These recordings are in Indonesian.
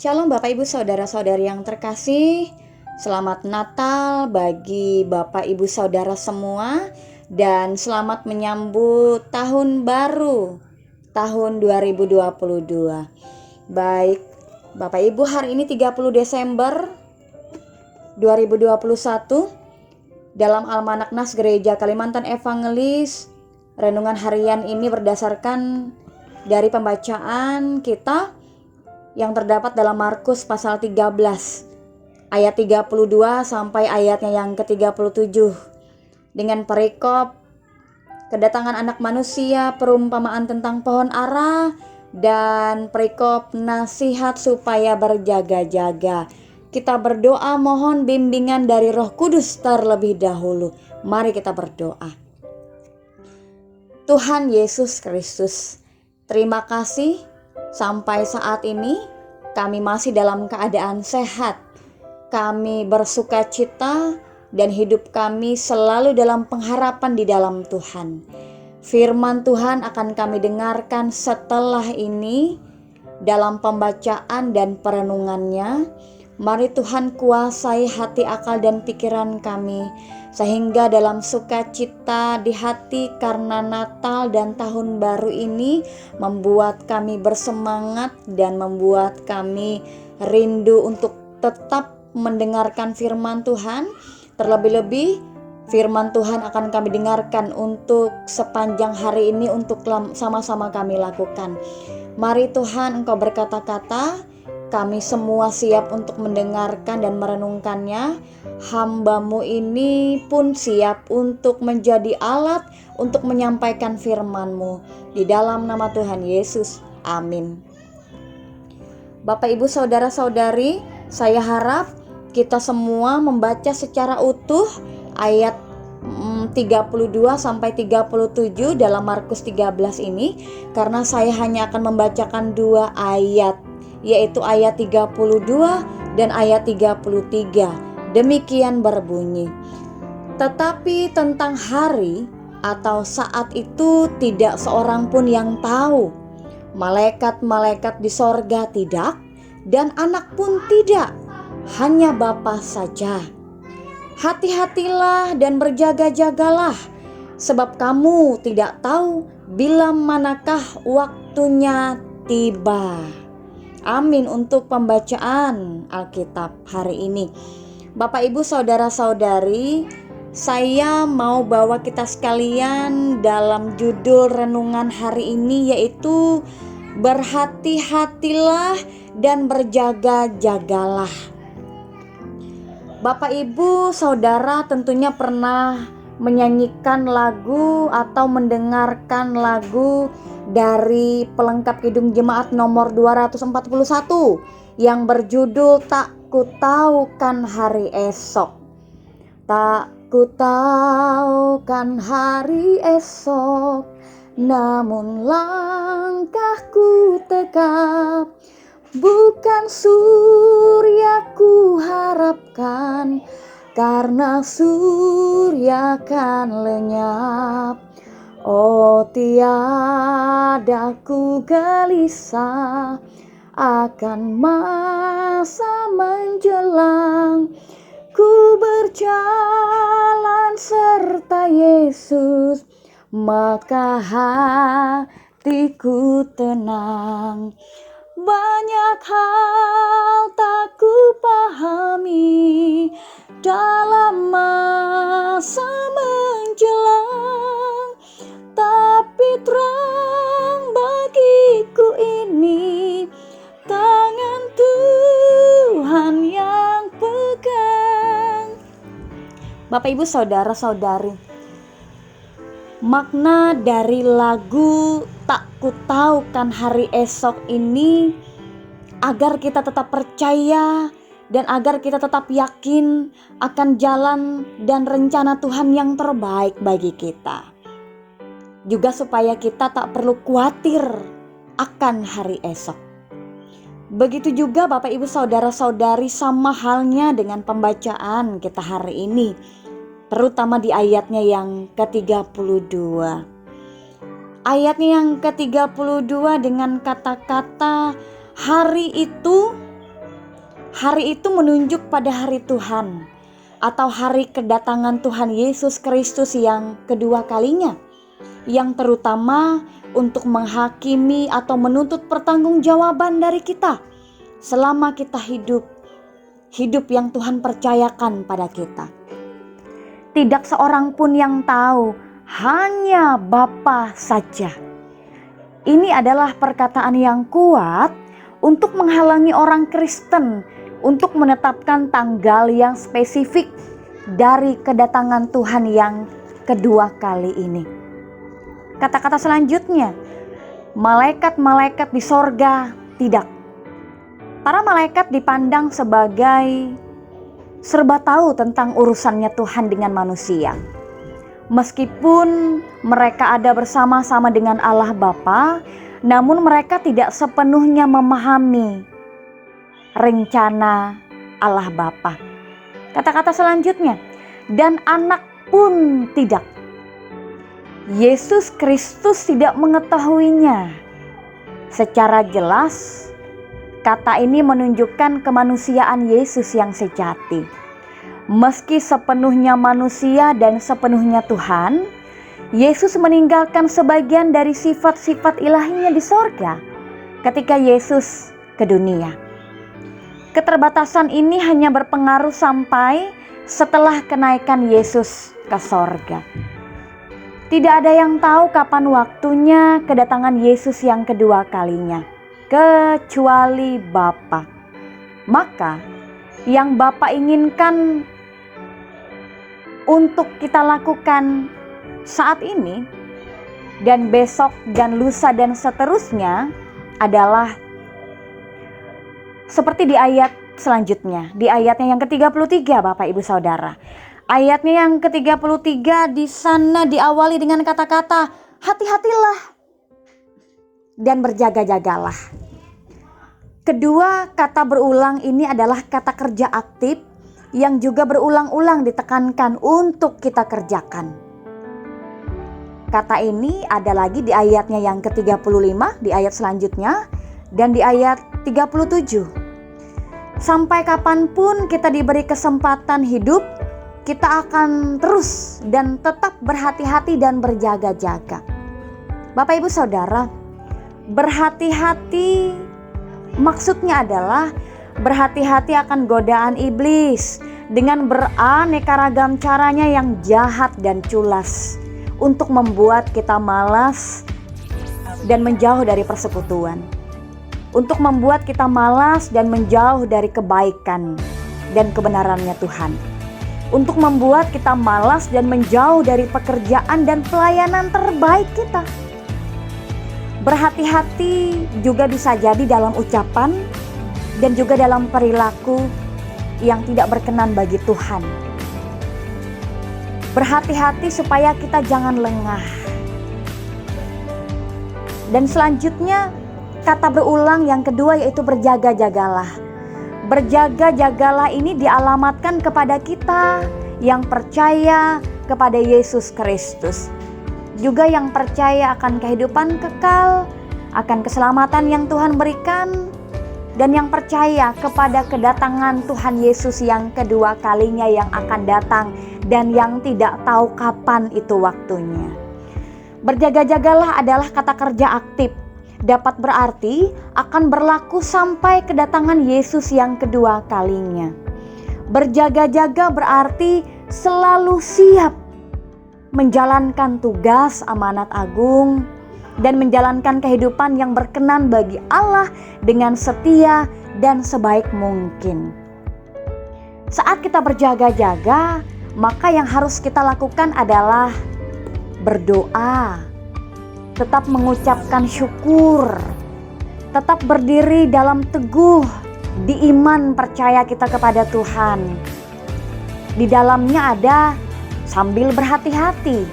Shalom Bapak Ibu Saudara-saudari yang terkasih. Selamat Natal bagi Bapak Ibu Saudara semua dan selamat menyambut tahun baru tahun 2022. Baik, Bapak Ibu, hari ini 30 Desember 2021 dalam Almanak Nas Gereja Kalimantan Evangelis. Renungan harian ini berdasarkan dari pembacaan kita yang terdapat dalam Markus pasal 13 ayat 32 sampai ayatnya yang ke-37 dengan perikop kedatangan anak manusia, perumpamaan tentang pohon ara, dan perikop nasihat supaya berjaga-jaga. Kita berdoa mohon bimbingan dari Roh Kudus terlebih dahulu. Mari kita berdoa. Tuhan Yesus Kristus, terima kasih. Sampai saat ini kami masih dalam keadaan sehat. Kami bersuka cita dan hidup kami selalu dalam pengharapan di dalam Tuhan. Firman Tuhan akan kami dengarkan setelah ini dalam pembacaan dan perenungannya. Mari Tuhan kuasai hati, akal, dan pikiran kami, sehingga dalam sukacita di hati karena Natal dan Tahun Baru ini membuat kami bersemangat dan membuat kami rindu untuk tetap mendengarkan firman Tuhan. Terlebih-lebih firman Tuhan akan kami dengarkan untuk sepanjang hari ini, untuk sama-sama kami lakukan. Mari Tuhan, Engkau berkata-kata, kami semua siap untuk mendengarkan dan merenungkannya. Hamba-Mu ini pun siap untuk menjadi alat untuk menyampaikan firman-Mu. Di dalam nama Tuhan Yesus, amin. Bapak Ibu Saudara-saudari, saya harap kita semua membaca secara utuh ayat 32 sampai 37 dalam Markus 13 ini, karena saya hanya akan membacakan 2 ayat, yaitu ayat 32 dan ayat 33. Demikian berbunyi, tetapi tentang hari atau saat itu tidak seorang pun yang tahu, malaikat-malaikat di sorga tidak, dan anak pun tidak, hanya Bapa saja. Hati-hatilah dan berjaga-jagalah, sebab kamu tidak tahu bila manakah waktunya tiba. Amin untuk pembacaan Alkitab hari ini. Bapak Ibu Saudara-saudari, saya mau bawa kita sekalian dalam judul renungan hari ini, yaitu berhati-hatilah dan berjaga-jagalah. Bapak Ibu Saudara tentunya pernah menyanyikan lagu atau mendengarkan lagu dari pelengkap Kidung Jemaat nomor 241 yang berjudul Tak Kutaukan Hari Esok. Tak kutaukan hari esok, namun langkahku tegap. Bukan surya ku harapkan, karena surya kan lenyap. Oh, tiada ku gelisah akan masa menjelang. Ku berjalan serta Yesus, maka hatiku tenang. Banyak hal tak ku pahami dalam masa menjelang, tapi terang bagiku ini tangan Tuhan yang pegang. Bapak Ibu Saudara-saudari, makna dari lagu Tak Kutaukan Hari Esok ini agar kita tetap percaya dan agar kita tetap yakin akan jalan dan rencana Tuhan yang terbaik bagi kita. Juga supaya kita tak perlu khawatir akan hari esok. Begitu juga Bapak Ibu Saudara-saudari, sama halnya dengan pembacaan kita hari ini, terutama di ayatnya yang ke-32. Ayatnya yang ke-32 dengan kata-kata hari itu Hari itu menunjuk pada hari Tuhan atau hari kedatangan Tuhan Yesus Kristus yang kedua kalinya, yang terutama untuk menghakimi atau menuntut pertanggungjawaban dari kita selama kita hidup yang Tuhan percayakan pada kita. Tidak seorang pun yang tahu, hanya Bapa saja. Ini adalah perkataan yang kuat untuk menghalangi orang Kristen untuk menetapkan tanggal yang spesifik dari kedatangan Tuhan yang kedua kali ini. Kata-kata selanjutnya, malaikat-malaikat di sorga tidak. Para malaikat dipandang sebagai serba tahu tentang urusannya Tuhan dengan manusia. Meskipun mereka ada bersama-sama dengan Allah Bapa, namun mereka tidak sepenuhnya memahami rencana Allah Bapa. Kata-kata selanjutnya, dan anak pun tidak. Yesus Kristus tidak mengetahuinya. Secara jelas, kata ini menunjukkan kemanusiaan Yesus yang sejati. Meski sepenuhnya manusia dan sepenuhnya Tuhan, Yesus meninggalkan sebagian dari sifat-sifat ilahinya di sorga ketika Yesus ke dunia. Keterbatasan ini hanya berpengaruh sampai setelah kenaikan Yesus ke sorga. Tidak ada yang tahu kapan waktunya kedatangan Yesus yang kedua kalinya, kecuali Bapa. Maka yang Bapa inginkan untuk kita lakukan saat ini dan besok dan lusa dan seterusnya adalah seperti di ayat selanjutnya, di ayatnya yang ke-33 Bapak Ibu Saudara. Ayatnya yang ke-33 di sana diawali dengan kata-kata hati-hatilah dan berjaga-jagalah. Kedua kata berulang ini adalah kata kerja aktif yang juga berulang-ulang ditekankan untuk kita kerjakan. Kata ini ada lagi di ayatnya yang ke-35, di ayat selanjutnya, dan di ayat 37. Sampai kapanpun kita diberi kesempatan hidup, kita akan terus dan tetap berhati-hati dan berjaga-jaga. Bapak Ibu Saudara, berhati-hati maksudnya adalah berhati-hati akan godaan iblis dengan beraneka ragam caranya yang jahat dan culas untuk membuat kita malas dan menjauh dari persekutuan. Untuk membuat kita malas dan menjauh dari kebaikan dan kebenarannya Tuhan. Untuk membuat kita malas dan menjauh dari pekerjaan dan pelayanan terbaik kita. Berhati-hati juga bisa jadi dalam ucapan dan juga dalam perilaku yang tidak berkenan bagi Tuhan. Berhati-hati supaya kita jangan lengah. Dan selanjutnya kata berulang yang kedua yaitu berjaga-jagalah. Berjaga-jagalah ini dialamatkan kepada kita yang percaya kepada Yesus Kristus. Juga yang percaya akan kehidupan kekal, akan keselamatan yang Tuhan berikan, dan yang percaya kepada kedatangan Tuhan Yesus yang kedua kalinya yang akan datang dan yang tidak tahu kapan itu waktunya. Berjaga-jagalah adalah kata kerja aktif. Dapat berarti akan berlaku sampai kedatangan Yesus yang kedua kalinya. Berjaga-jaga berarti selalu siap menjalankan tugas amanat agung dan menjalankan kehidupan yang berkenan bagi Allah dengan setia dan sebaik mungkin. Saat kita berjaga-jaga, maka yang harus kita lakukan adalah berdoa, tetap mengucapkan syukur, tetap berdiri dalam teguh di iman percaya kita kepada Tuhan. Di dalamnya ada sambil berhati-hati,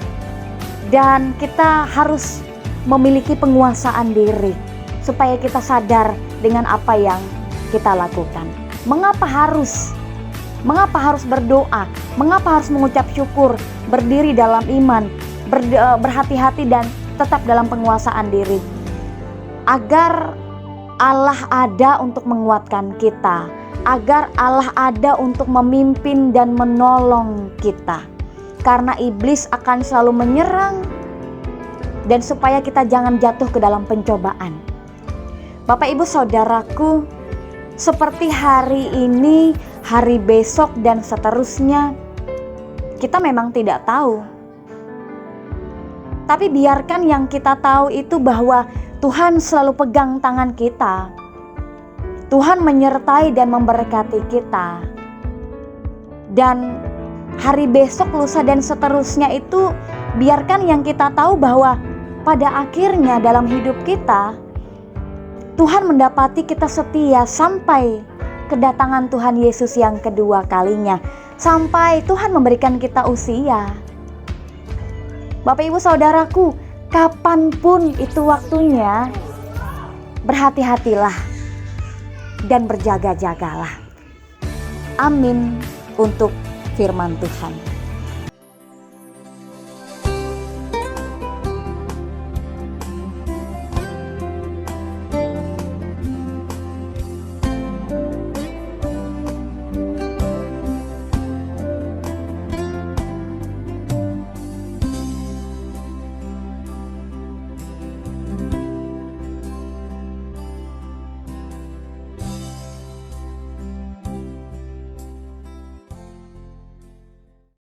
dan kita harus memiliki penguasaan diri supaya kita sadar dengan apa yang kita lakukan. Mengapa harus berdoa? Mengapa harus mengucap syukur, berdiri dalam iman, berhati-hati dan tetap dalam penguasaan diri? Agar Allah ada untuk menguatkan kita, agar Allah ada untuk memimpin dan menolong kita. Karena iblis akan selalu menyerang dan supaya kita jangan jatuh ke dalam pencobaan. Bapak Ibu Saudaraku, seperti hari ini, hari besok dan seterusnya, kita memang tidak tahu. Tapi biarkan yang kita tahu itu bahwa Tuhan selalu pegang tangan kita. Tuhan menyertai dan memberkati kita. Dan hari besok, lusa dan seterusnya itu biarkan yang kita tahu bahwa pada akhirnya dalam hidup kita Tuhan mendapati kita setia sampai kedatangan Tuhan Yesus yang kedua kalinya, sampai Tuhan memberikan kita usia. Bapak Ibu Saudaraku, kapanpun itu waktunya, berhati-hatilah dan berjaga-jagalah. Amin untuk firman Tuhan.